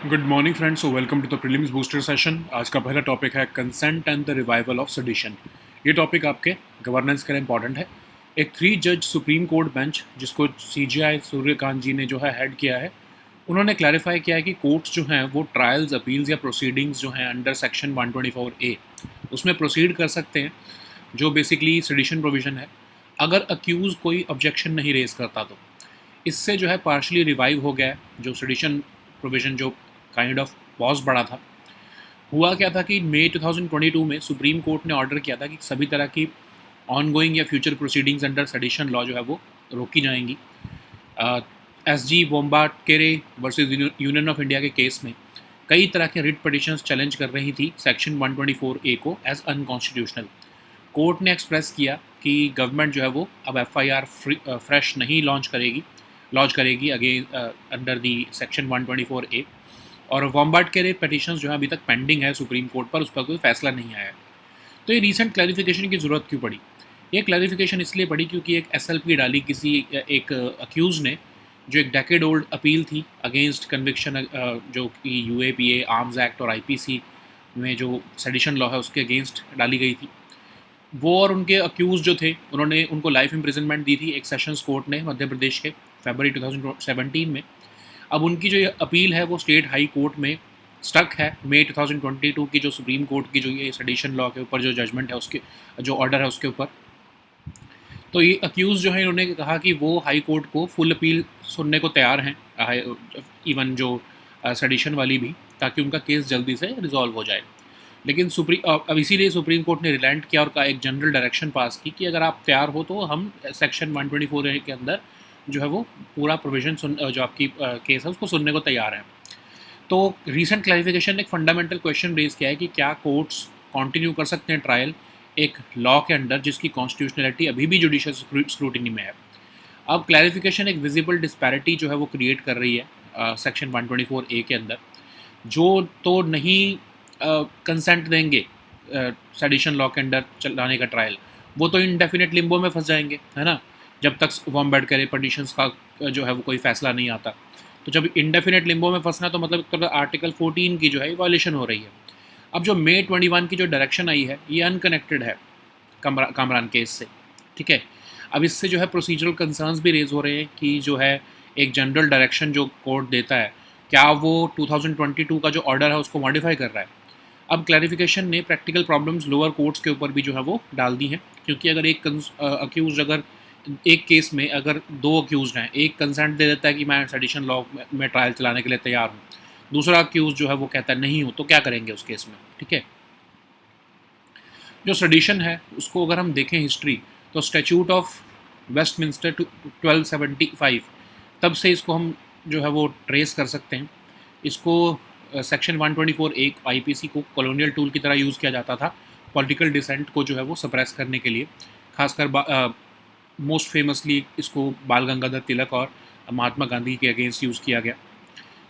Good morning friends, so welcome to the prelims booster session. आज का पहला topic है consent and the revival of sedition. ये topic आपके गवर्नेंस के लिए इंपॉर्टेंट है। एक 3 जज सुप्रीम कोर्ट बेंच जिसको सीजीआई सूर्यकांत जी ने जो है हेड किया है, उन्होंने क्लैरिफाई किया है कि कोर्ट्स जो हैं वो ट्रायल्स, अपील्स या प्रोसीडिंग्स जो हैं अंडर सेक्शन 124A उसमें प्रोसीड कर सकते हैं, जो बेसिकली सेडिशन प्रोविज़न है, अगर अक्यूज़ कोई ऑब्जेक्शन नहीं रेज़ करता तो। इससे जो है पार्शली रिवाइव हो गया है जो सेडिशन प्रोविज़न, जो काइंड ऑफ पॉज बढ़ा था। हुआ क्या था कि मई 2022 में सुप्रीम कोर्ट ने ऑर्डर किया था कि सभी तरह की ऑनगोइंग या future proceedings under sedition law जो है वो रोकी जाएंगी। SG Vombatkere versus Union of India के केस में कई तरह के रिट पिटिशंस चैलेंज कर रही थी सेक्शन 124A को एज अनकॉन्स्टिट्यूशनल। कोर्ट ने एक्सप्रेस किया कि गवर्नमेंट जो है वो अब एफआईआर फ्रेश नहीं लॉन्च करेगी again under the section 124A। और वॉम्बार्ड के पिटिशंस जो है अभी तक पेंडिंग है सुप्रीम कोर्ट पर, उस पर कोई फैसला नहीं आया है। तो ये रीसेंट क्लैरिफिकेशन की ज़रूरत क्यों पड़ी? ये क्लैरिफिकेशन इसलिए पड़ी क्योंकि एक एसएलपी डाली किसी एक अक्यूज़ ने, जो एक डेकेड ओल्ड अपील थी अगेंस्ट कन्विक्शन, जो कि यूएपीए, आर्म्स एक्ट और आईपीसी में जो सेडिशन लॉ है उसके अगेंस्ट डाली गई थी। वो और उनके अक्यूज़ जो थे उन्होंने उनको लाइफ इम्प्रिजनमेंट दी थी एक सेशंस कोर्ट ने मध्य प्रदेश के फरवरी 2017 में। अब उनकी जो ये अपील है वो स्टेट हाई कोर्ट में स्टक है। मई 2022 की जो सुप्रीम कोर्ट की जो ये सेडिशन लॉ के ऊपर जो जजमेंट है, उसके जो ऑर्डर है उसके ऊपर, तो ये अक्यूज़ जो है इन्होंने कहा कि वो हाई कोर्ट को फुल अपील सुनने को तैयार हैं, इवन जो सेडिशन वाली भी, ताकि उनका केस जल्दी से रिजॉल्व हो जाए। लेकिन अब इसीलिए सुप्रीम कोर्ट ने रिलैंड किया और का एक जनरल डायरेक्शन पास की कि अगर आप तैयार हो तो हम सेक्शन 124A के अंदर जो है वो पूरा प्रोविज़न जो आपकी केस है उसको सुनने को तैयार है। तो रीसेंट क्लैरिफिकेशन ने एक फंडामेंटल क्वेश्चन रेज किया है कि क्या कोर्ट्स कंटिन्यू कर सकते हैं ट्रायल एक लॉ के अंडर जिसकी कॉन्स्टिट्यूशनलिटी अभी भी जुडिशियल स्क्रूटिनी में है। अब क्लैरिफिकेशन एक विजिबल डिस्पैरिटी जो है वो क्रिएट कर रही है सेक्शन 124A के अंदर। जो तो नहीं कंसेंट देंगे सेडिशन लॉ के अंडर चलाने का ट्रायल, वो तो इनडेफिनेट लिम्बो में फंस जाएंगे, है ना, जब तक वॉम्बार्ड करे पटिशंस का जो है वो कोई फैसला नहीं आता। तो जब इंडेफिनेट लिम्बो में फंसना तो मतलब तो आर्टिकल 14 की जो है वायलेशन हो रही है। अब जो मई 21 की जो डायरेक्शन आई है ये अनकनेक्टेड है कामरान केस से, ठीक है। अब इससे जो है प्रोसीजरल कंसर्न्स भी रेज हो रहे हैं कि जो है एक जनरल डायरेक्शन जो कोर्ट देता है, क्या वो 2022 का जो ऑर्डर है उसको मॉडिफाई कर रहा है। अब क्लैरिफिकेशन ने प्रैक्टिकल प्रॉब्लम्स लोअर कोर्ट्स के ऊपर भी जो है वो डाल दी हैं, क्योंकि अगर एक अक्यूज अगर एक केस में अगर 2 अक्यूज़ हैं, एक कंसेंट दे देता है कि मैं सेडिशन लॉ में ट्रायल चलाने के लिए तैयार हूँ, दूसरा अक्यूज़ जो है वो कहता है नहीं हूँ, तो क्या करेंगे उस केस में, ठीक है। जो सेडिशन है उसको अगर हम देखें हिस्ट्री, तो स्टैट्यूट ऑफ वेस्टमिंस्टर 1275 तब से इसको हम जो है वो ट्रेस कर सकते हैं। इसको सेक्शन 124A आईपीसी को कॉलोनियल टूल की तरह यूज़ किया जाता था पॉलिटिकल डिसेंट को जो है वो सप्रेस करने के लिए। खासकर मोस्ट फेमसली इसको बाल गंगाधर तिलक और महात्मा गांधी के अगेंस्ट यूज़ किया गया।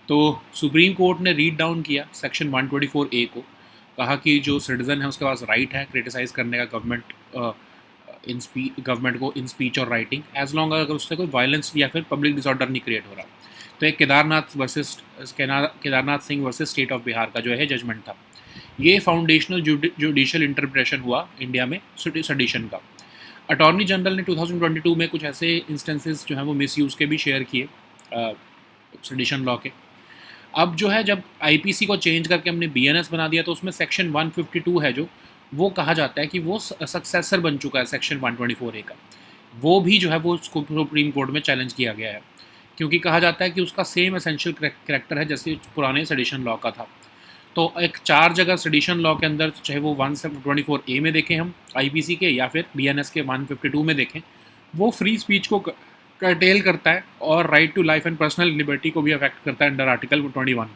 तो सुप्रीम कोर्ट ने रीड डाउन किया सेक्शन 124A को, कहा कि जो सिटीज़न है उसके पास राइट है क्रिटिसाइज़ करने का गवर्नमेंट को इन स्पीच और राइटिंग, एज लॉन्ग अगर उससे कोई वायलेंस या फिर पब्लिक डिसऑर्डर नहीं क्रिएट हो रहा। तो एक Kedarnath Singh versus state of Bihar का जो है जजमेंट था। ये फाउंडेशनल जुडिशियल इंटरप्रिटेशन हुआ इंडिया में सेडिशन का। अटॉर्नी जनरल ने 2022 में कुछ ऐसे इंस्टेंसेस जो हैं वो मिसयूज़ के भी शेयर किए सेडिशन लॉ के। अब जो है जब आईपीसी को चेंज करके हमने बीएनएस बना दिया, तो उसमें सेक्शन 152 है जो वो कहा जाता है कि वो सक्सेसर बन चुका है सेक्शन 124A का। वो भी जो है वो सुप्रीम कोर्ट में चैलेंज किया गया है, क्योंकि कहा जाता है कि उसका सेम एसेंशियल करैक्टर है जैसे पुराने सेडिशन लॉ का था। तो एक 4 जगह सेडिशन लॉ के अंदर, चाहे वो 124A में देखें हम आईपीसी के या फिर बीएनएस के 152 में देखें, वो फ्री स्पीच को कर्टेल करता है और right to life and personal liberty को भी अफेक्ट करता है अंडर आर्टिकल 21।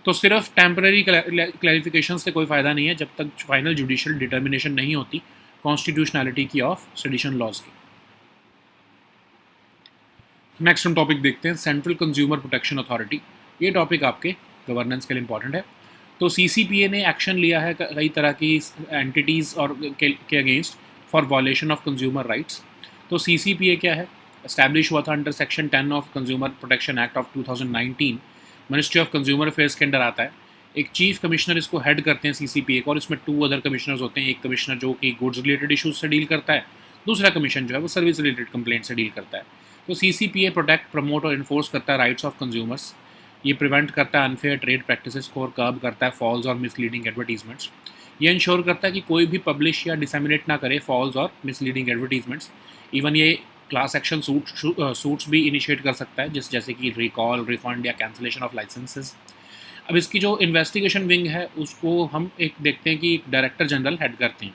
तो सिर्फ टेम्पररी क्लैरिफिकेशन से कोई फ़ायदा नहीं है जब तक फाइनल जुडिशियल डिटर्मिनेशन नहीं होती कॉन्स्टिट्यूशनैलिटी की ऑफ सेडिशन लॉज की। नेक्स्ट हम टॉपिक देखते हैं सेंट्रल कंज्यूमर प्रोटेक्शन अथॉरिटी। ये टॉपिक आपके गवर्नेंस के लिए इंपॉर्टेंट है। तो सीसीपीए ने एक्शन लिया है कई तरह की एंटिटीज़ और के against for वॉलेशन of consumer rights. तो सीसीपीए क्या है? एस्टैब्लिश हुआ था under section 10 of consumer protection act of 2019 ministry of consumer affairs के अंडर आता है। एक चीफ कमिश्नर इसको हेड करते हैं सीसीपीए को, और इसमें 2 अदर कमिश्नर्स होते हैं। एक कमिश्नर जो कि गुड्स रिलेटेड इशूज से डील करता है, दूसरा कमीशन जो है वो सर्विस रिलेटेड कंप्लेंट से डील करता है। तो सीसीपीए प्रोटेक्ट, प्रमोट और इन्फोर्स करता है राइट्स ऑफ कंज्यूमर्स। ये प्रिवेंट करता है अनफेयर ट्रेड प्रैक्टिसेस को और कर्ब करता है फॉल्स और मिसलीडिंग एडवर्टीजमेंट्स। ये इंश्योर करता है कि कोई भी पब्लिश या डिसमिनेट ना करे फॉल्स और मिसलीडिंग एडवर्टीजमेंट्स। इवन ये क्लास एक्शन सूट्स भी इनिशिएट कर सकता है, जैसे कि रिकॉल, रिफंड या कैंसिलेशन ऑफ लाइसेंसेस। अब इसकी जो इन्वेस्टिगेशन विंग है उसको हम एक देखते हैं कि डायरेक्टर जनरल हेड करते हैं।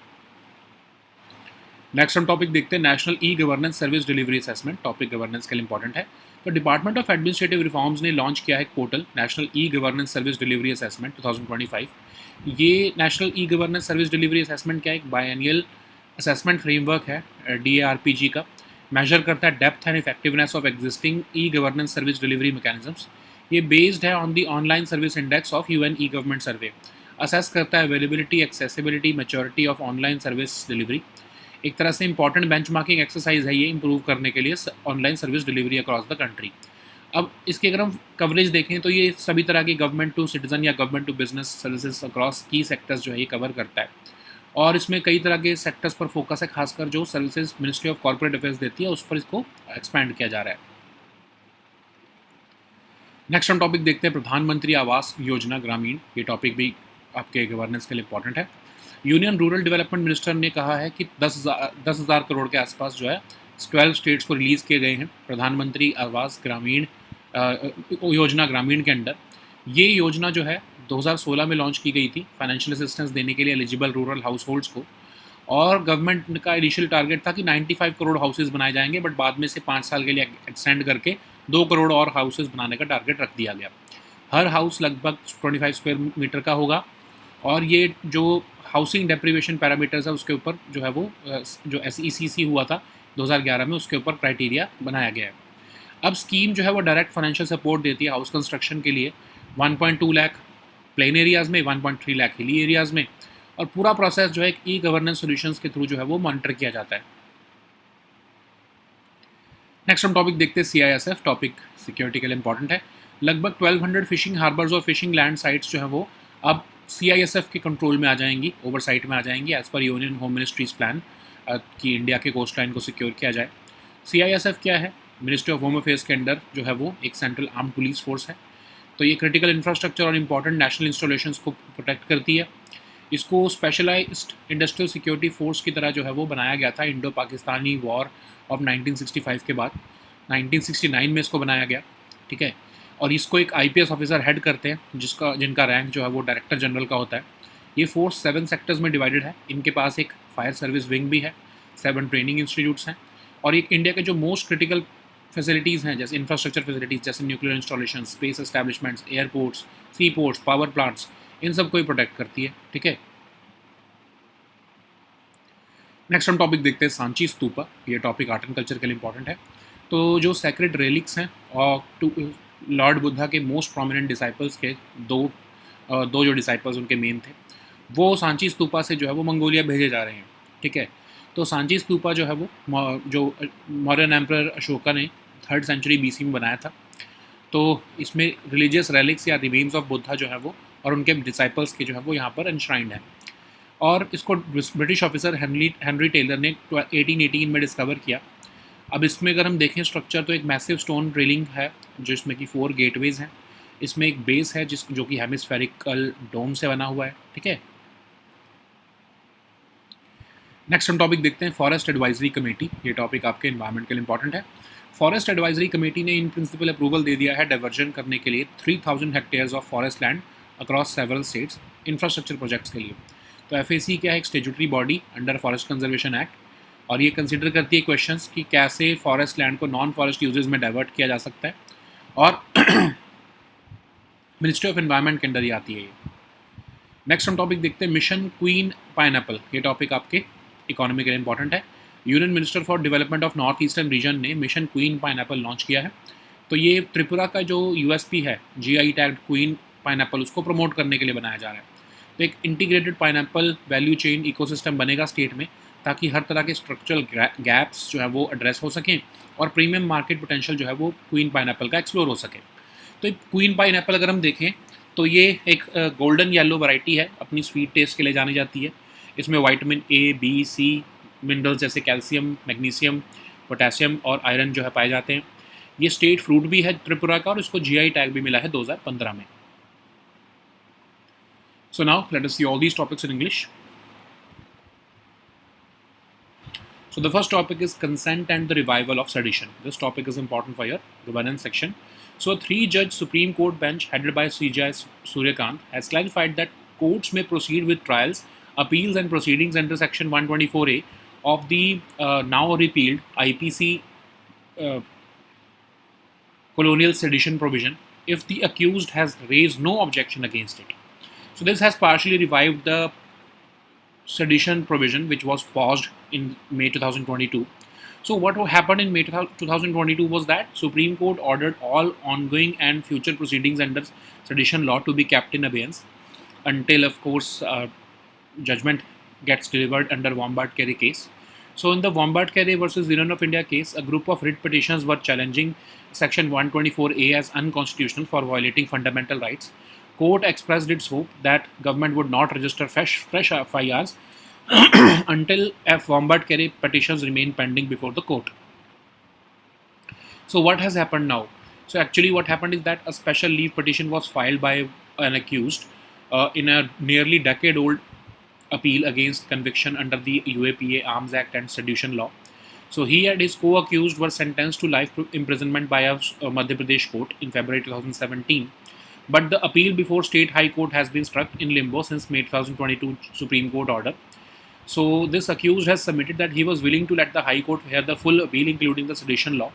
नेक्स्ट हम टॉपिक देखते हैं national e governance service delivery assessment. Topic governance के लिए इंपॉर्टेंट है। तो डिपार्टमेंट ऑफ एडमिनिस्ट्रेटिव रिफॉर्म्स ने लॉन्च किया है एक portal, national e governance service delivery assessment 2025। ये national e governance service delivery assessment क्या है, एक बायनियल असेसमेंट फ्रेमवर्क है DARPG का। मेजर करता है depth and effectiveness of existing e governance service delivery mechanisms. ये बेस्ड है on the online service index of UN E government survey. Assess करता है availability, accessibility, maturity of online service delivery. एक तरह से इंपॉर्टेंट बेंचमार्किंग एक्सरसाइज है ये improve करने के लिए online service delivery across the country. अब इसकी अगर हम कवरेज देखें तो ये सभी तरह की गवर्नमेंट टू सिटीजन या government to business services across key sectors जो है ये कवर करता है, और इसमें कई तरह के सेक्टर्स पर फोकस है, खासकर जो services ministry of corporate affairs देती है उस पर इसको एक्सपैंड किया जा रहा है। नेक्स्ट हम टॉपिक देखते हैं प्रधानमंत्री आवास योजना ग्रामीण। ये टॉपिक भी आपके गवर्नेंस के लिए इंपॉर्टेंट है। यूनियन रूरल डेवलपमेंट मिनिस्टर ने कहा है कि 10,000 करोड़ के आसपास जो है 12 स्टेट्स को रिलीज़ किए गए हैं प्रधानमंत्री आवास ग्रामीण योजना ग्रामीण के अंडर। ये योजना जो है 2016 में लॉन्च की गई थी फाइनेंशियल असिस्टेंस देने के लिए एलिजिबल रूरल हाउस होल्ड्स को, और गवर्नमेंट का इनिशियल टारगेट था कि 95 करोड़ हाउसेज बनाए जाएंगे, बट बाद में से 5 साल के लिए एक्सटेंड करके 2 करोड़ और हाउसेज बनाने का टारगेट रख दिया गया। हर हाउस लगभग 25 स्क्वायर मीटर का होगा, और ये जो हाउसिंग डेप्रीवेशन पैरामीटर्स है उसके ऊपर जो है वो जो SECC हुआ था 2011 में उसके ऊपर क्राइटेरिया बनाया गया है। अब स्कीम जो है वो डायरेक्ट फाइनेंशियल सपोर्ट देती है हाउस कंस्ट्रक्शन के लिए 1.2 लाख प्लेन एरियाज़ में, 1.3 लाख हिली एरियाज़ में, और पूरा प्रोसेस जो है ई गवर्नेंस सॉल्यूशंस के थ्रू जो है वो मॉनिटर किया जाता है। नेक्स्ट हम टॉपिक देखते हैं CISF। टॉपिक सिक्योरिटी के लिए इंपॉर्टेंट है। लगभग 1200 फिशिंग हार्बर्स और फिशिंग लैंड साइट्स जो है वो अब CISF के कंट्रोल में आ जाएंगी, ओवरसाइट में आ जाएंगी as per union home ministry's plan कि इंडिया के कोस्ट लाइन को सिक्योर किया जाए। CISF क्या है, मिनिस्ट्री ऑफ होम अफेयर्स के अंडर जो है वो एक सेंट्रल आर्म्ड पुलिस फोर्स है। तो ये क्रिटिकल इंफ्रास्ट्रक्चर और इंपॉर्टेंट नेशनल इंस्टॉलेशंस को प्रोटेक्ट करती है। इसको स्पेशलाइज्ड इंडस्ट्रियल सिक्योरिटी फोर्स की तरह जो है वो बनाया गया था इंडो पाकिस्तानी वॉर ऑफ 1965 के बाद। 1969 में इसको बनाया गया, ठीक है। और इसको एक IPS ऑफिसर हेड करते हैं जिनका रैंक जो है वो डायरेक्टर जनरल का होता है। ये फोर्स 7 सेक्टर्स में डिवाइडेड है। इनके पास एक फायर सर्विस विंग भी है, 7 ट्रेनिंग इंस्टीट्यूट्स हैं, और एक इंडिया के जो मोस्ट क्रिटिकल फैसिलिटीज़ हैं जैसे इंफ्रास्ट्रक्चर फैसिलिटीज़ जैसे nuclear installation, space establishments, airports, sea ports, power plants, इन सबको ही प्रोटेक्ट करती है, ठीक है। नेक्स्ट हम टॉपिक देखते हैं सांची स्तूपा। ये टॉपिक आर्ट एंड कल्चर के लिए इंपॉर्टेंट है। तो जो सेक्रेड रेलिक्स हैं और लॉर्ड बुद्धा के मोस्ट प्रोमिनेंट डिसाइपल्स के दो जो डिसाइपल्स उनके मेन थे, वो सांची स्तूपा से जो है वो मंगोलिया भेजे जा रहे हैं, ठीक है। तो सांची स्तूपा जो है वो जो मौर्यन एम्परर अशोका ने 3rd सेंचुरी BC में बनाया था। तो इसमें रिलीजियस रेलिक्स या रिमेन्स ऑफ बुद्धा जो है वो और उनके डिसाइपल्स के जो है वो यहाँ पर एनश्राइंड है। और इसको ब्रिटिश ऑफिसर हेनरी टेलर ने 1818 में डिस्कवर किया। अब इसमें अगर हम देखें स्ट्रक्चर तो एक मैसिव स्टोन रेलिंग है जिसमें कि 4 गेटवेज हैं। इसमें एक बेस है जो कि हेमिस्फेरिकल डोम से बना हुआ है, ठीक है। नेक्स्ट हम टॉपिक देखते हैं फॉरेस्ट एडवाइजरी कमेटी। ये टॉपिक आपके एनवायरनमेंट के लिए इंपॉर्टेंट है। फॉरेस्ट एडवाइजरी कमेटी ने इन प्रिंसिपल अप्रूवल दे दिया है डाइवर्जन करने के लिए 3000 hectares of forest land across several states infrastructure projects के लिए। तो FAC क्या है, एक statutory body under forest conservation act, और ये कंसिडर करती है क्वेश्चंस कि कैसे फॉरेस्ट लैंड को नॉन फॉरेस्ट यूजेस में डाइवर्ट किया जा सकता है, और मिनिस्ट्री ऑफ एनवायरनमेंट के अंडर ही आती है ये। नेक्स्ट हम टॉपिक देखते हैं मिशन क्वीन पाइनएप्पल। ये टॉपिक आपके इकोनॉमी के लिए इंपॉर्टेंट है। Union minister for development of north eastern region ने मिशन क्वीन पाइनएप्पल लॉन्च किया है। तो ये त्रिपुरा का जो USP है GI टैग्ड क्वीन पाइनएप्पल, उसको प्रमोट करने के लिए बनाया जा रहा है। तो एक integrated pineapple value chain ecosystem बनेगा स्टेट में, ताकि हर तरह के स्ट्रक्चरल गैप्स जो है वो एड्रेस हो सकें और प्रीमियम मार्केट पोटेंशियल जो है वो क्वीन पाइनएप्पल का एक्सप्लोर हो सके। तो क्वीन पाइन एप्पल अगर हम देखें तो ये एक गोल्डन येलो वैरायटी है, अपनी स्वीट टेस्ट के लिए जानी जाती है। इसमें vitamin A, B, C, minerals जैसे कैल्शियम, मैग्नीशियम, पोटेशियम और आयरन जो है पाए जाते हैं। ये स्टेट फ्रूट भी है त्रिपुरा का और इसको जीआई टैग भी मिला है 2015 में। So now let us see all these topics in English. So the first topic is consent and the revival of sedition. This topic is important for your governance section. So a 3-judge Supreme Court bench headed by CJI Suryakant has clarified that courts may proceed with trials, appeals and proceedings under section 124A of the now repealed IPC colonial sedition provision if the accused has raised no objection against it. So this has partially revived the sedition provision which was paused in May 2022. So what happened in May 2022 was that Supreme Court ordered all ongoing and future proceedings under sedition law to be kept in abeyance until, of course, judgment gets delivered under Wombat-Carey case. So in the Wombat-Carey versus Union of India case, a group of writ petitions were challenging Section 124A as unconstitutional for violating fundamental rights. Court expressed its hope that government would not register fresh FIRs until Wombat-Carey petitions remain pending before the court. So what has happened now? So actually what happened is that a special leave petition was filed by an accused in a nearly decade-old appeal against conviction under the UAPA Arms Act and Sedition Law. So he and his co-accused were sentenced to life imprisonment by a Madhya Pradesh court in February 2017. But the appeal before State High Court has been stuck in limbo since May 2022 Supreme Court order. So this accused has submitted that he was willing to let the High Court hear the full appeal, including the sedition law.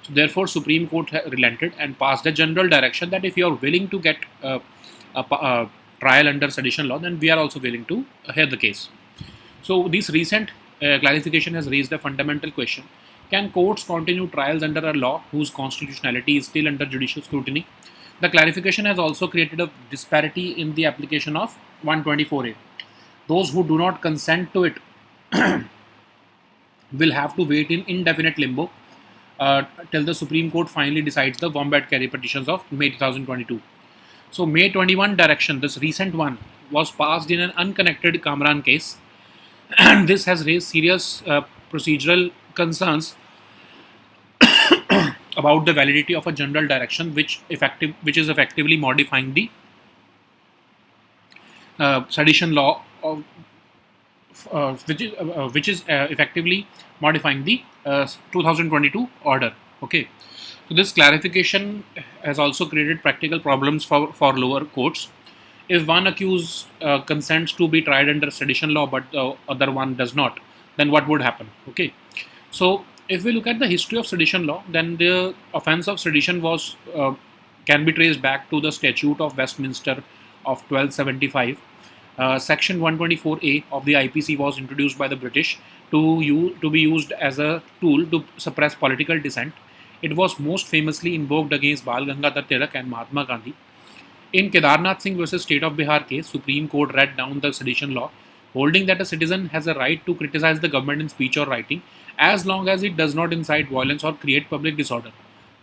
So therefore, Supreme Court relented and passed a general direction that if you are willing to get a trial under sedition law, then we are also willing to hear the case. So this recent clarification has raised a fundamental question: can courts continue trials under a law whose constitutionality is still under judicial scrutiny? The clarification has also created a disparity in the application of 124A. Those who do not consent to it will have to wait in indefinite limbo till the Supreme Court finally decides the Wombat-Carey petitions of May 2022. So May 21 direction, this recent one, was passed in an unconnected Kamran case, and this has raised serious procedural concerns about the validity of a general direction which is effectively modifying the sedition law, which is effectively modifying the 2022 order. Okay, so this clarification has also created practical problems for lower courts. If one accused consents to be tried under sedition law but the other one does not, then what would happen? Okay, so if we look at the history of sedition law, then the offence of sedition was can be traced back to the Statute of Westminster of 1275. Section 124A of the IPC was introduced by the British to be used as a tool to suppress political dissent. It was most famously invoked against Bal Gangadhar Tilak and Mahatma Gandhi. In Kedarnath Singh versus State of Bihar case, Supreme Court read down the sedition law, holding that a citizen has a right to criticize the government in speech or writing as long as it does not incite violence or create public disorder.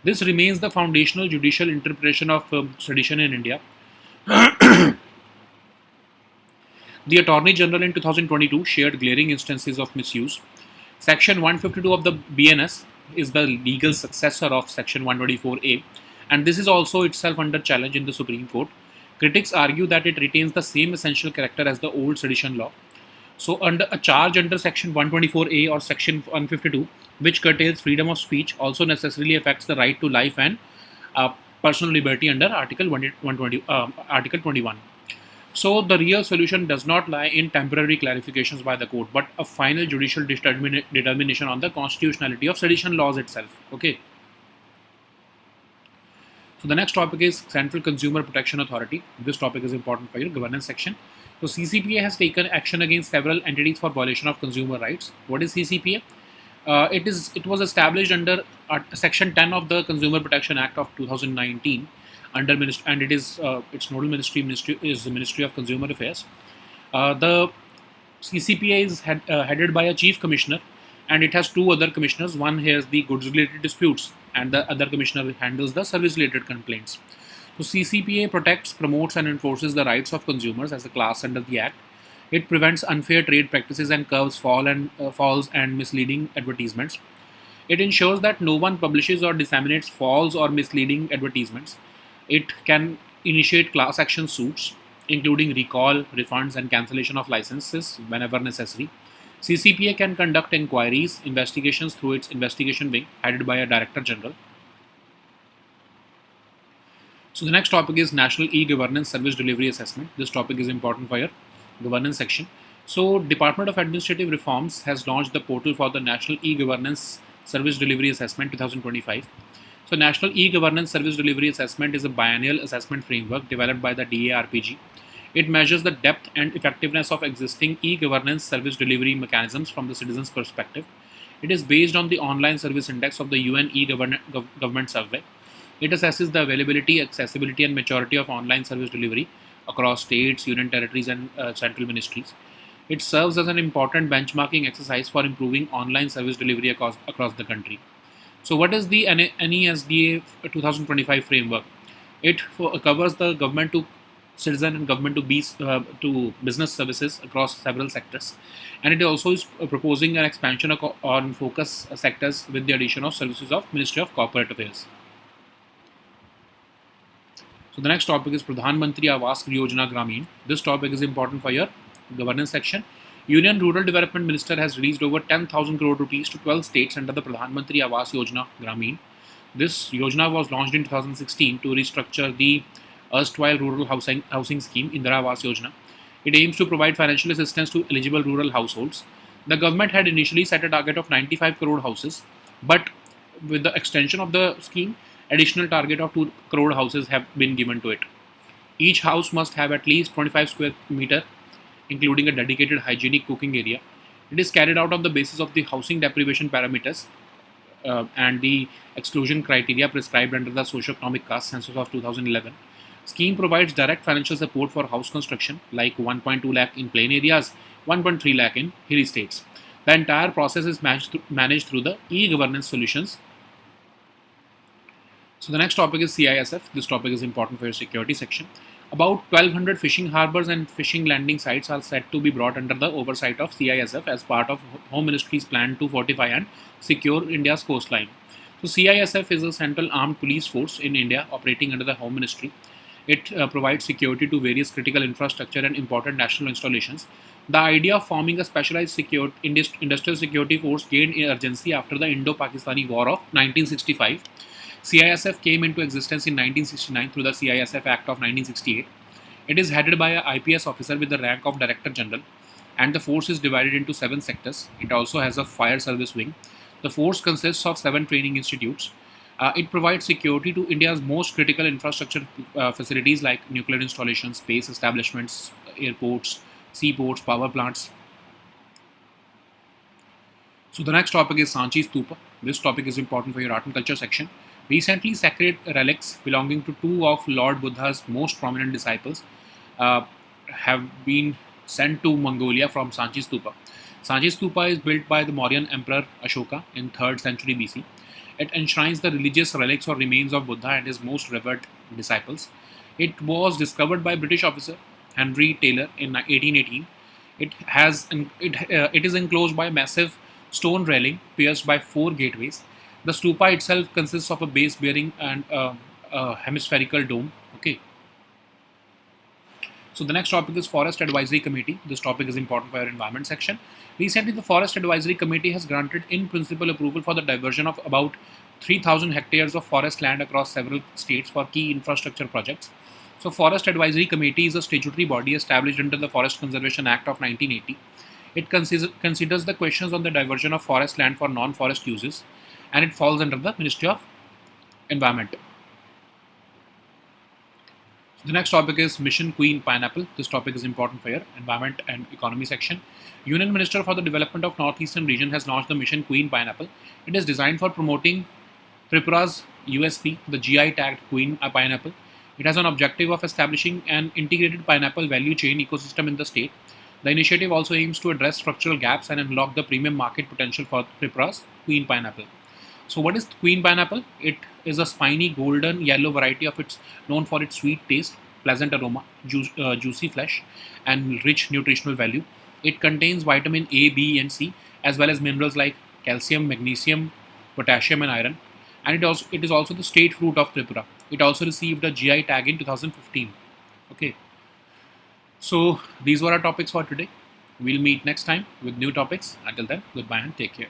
This remains the foundational judicial interpretation of sedition in India. The Attorney General in 2022 shared glaring instances of misuse. Section 152 of the BNS is the legal successor of Section 124A, and this is also itself under challenge in the Supreme Court. Critics argue that it retains the same essential character as the old sedition law. So, under a charge under Section 124A or Section 152, which curtails freedom of speech, also necessarily affects the right to life and personal liberty under Article 21. So, the real solution does not lie in temporary clarifications by the court, but a final judicial determination on the constitutionality of sedition laws itself. Okay. So the next topic is Central Consumer Protection Authority. This topic is important for your governance section. So CCPA has taken action against several entities for violation of consumer rights. What is CCPA? It was established under Section 10 of the Consumer Protection Act of 2019, and it is its nodal ministry is the Ministry of Consumer Affairs. The CCPA is headed by a chief commissioner, and it has two other commissioners. One has the goods related disputes, and the other commissioner handles the service related complaints. So CCPA protects, promotes and enforces the rights of consumers as a class under the Act. It prevents unfair trade practices and curbs false and misleading advertisements. It ensures that no one publishes or disseminates false or misleading advertisements. It can initiate class action suits, including recall, refunds, and cancellation of licenses whenever necessary. CCPA can conduct inquiries, investigations through its investigation wing, headed by a Director General. So the next topic is National E-Governance Service Delivery Assessment. This topic is important for your governance section. So Department of Administrative Reforms has launched the portal for the National E-Governance Service Delivery Assessment 2025. So National E-Governance Service Delivery Assessment is a biennial assessment framework developed by the DARPG. It measures the depth and effectiveness of existing e-governance service delivery mechanisms from the citizen's perspective. It is based on the online service index of the UN e-government survey. It assesses the availability, accessibility, and maturity of online service delivery across states, union territories, and central ministries. It serves as an important benchmarking exercise for improving online service delivery across the country. So, what is the NESDA 2025 framework? It covers the government to citizen and government to business services across several sectors, and it also is proposing an expansion on focus sectors with the addition of services of Ministry of Corporate Affairs. So the next topic is Pradhan Mantri Awas Yojana Gramin. This topic is important for your governance section. Union Rural Development Minister has released over 10,000 crore rupees to 12 states under the Pradhan Mantri Awas Yojana Gramin. This Yojana was launched in 2016 to restructure the erstwhile rural housing scheme Indira Awas Yojana. It aims to provide financial assistance to eligible rural households. The government had initially set a target of 95 crore houses, but with the extension of the scheme, additional target of 2 crore houses have been given to it. Each house must have at least 25 square meter, including a dedicated hygienic cooking area. It is carried out on the basis of the housing deprivation parameters and the exclusion criteria prescribed under the socio-economic caste census of 2011. Scheme provides direct financial support for house construction, like 1.2 lakh in plain areas, 1.3 lakh in hilly states. The entire process is managed through the e-governance solutions. So the next topic is CISF. This topic is important for your security section. About 1,200 fishing harbors and fishing landing sites are set to be brought under the oversight of CISF as part of Home Ministry's plan to fortify and secure India's coastline. So CISF is a central armed police force in India operating under the Home Ministry. It provides security to various critical infrastructure and important national installations. The idea of forming a specialized industrial security force gained urgency after the Indo-Pakistani War of 1965. CISF came into existence in 1969 through the CISF Act of 1968. It is headed by an IPS officer with the rank of Director General, and the force is divided into 7 sectors. It also has a fire service wing. The force consists of 7 training institutes. It provides security to India's most critical infrastructure facilities like nuclear installations, space establishments, airports, seaports, power plants. So the next topic is Sanchi Stupa. This topic is important for your art and culture section. Recently, sacred relics belonging to 2 of Lord Buddha's most prominent disciples have been sent to Mongolia from Sanchi Stupa. Sanchi Stupa is built by the Mauryan Emperor Ashoka in 3rd century BC. It enshrines the religious relics or remains of Buddha and his most revered disciples. It was discovered by British officer Henry Taylor in 1818. It is enclosed by a massive stone railing pierced by 4 gateways. The stupa itself consists of a base bearing and a hemispherical dome. Okay. So the next topic is Forest Advisory Committee. This topic is important for your environment section. Recently, the Forest Advisory Committee has granted in principle approval for the diversion of about 3,000 hectares of forest land across several states for key infrastructure projects. So Forest Advisory Committee is a statutory body established under the Forest Conservation Act of 1980. It considers the questions on the diversion of forest land for non-forest uses, and it falls under the Ministry of Environment. The next topic is Mission Queen Pineapple. This topic is important for your environment and economy section. Union Minister for the Development of Northeastern Region has launched the Mission Queen Pineapple. It is designed for promoting Tripura's USP, the GI tagged Queen Pineapple. It has an objective of establishing an integrated pineapple value chain ecosystem in the state. The initiative also aims to address structural gaps and unlock the premium market potential for Tripura's Queen Pineapple. So what is queen pineapple? It is a spiny golden yellow variety of its known for its sweet taste, pleasant aroma, juicy flesh, and rich nutritional value. It contains vitamin A, B, and C, as well as minerals like calcium, magnesium, potassium, and iron. And it is also the state fruit of Tripura. It also received a GI tag in 2015. Okay, so these were our topics for today. We'll meet next time with new topics. Until then, goodbye and take care.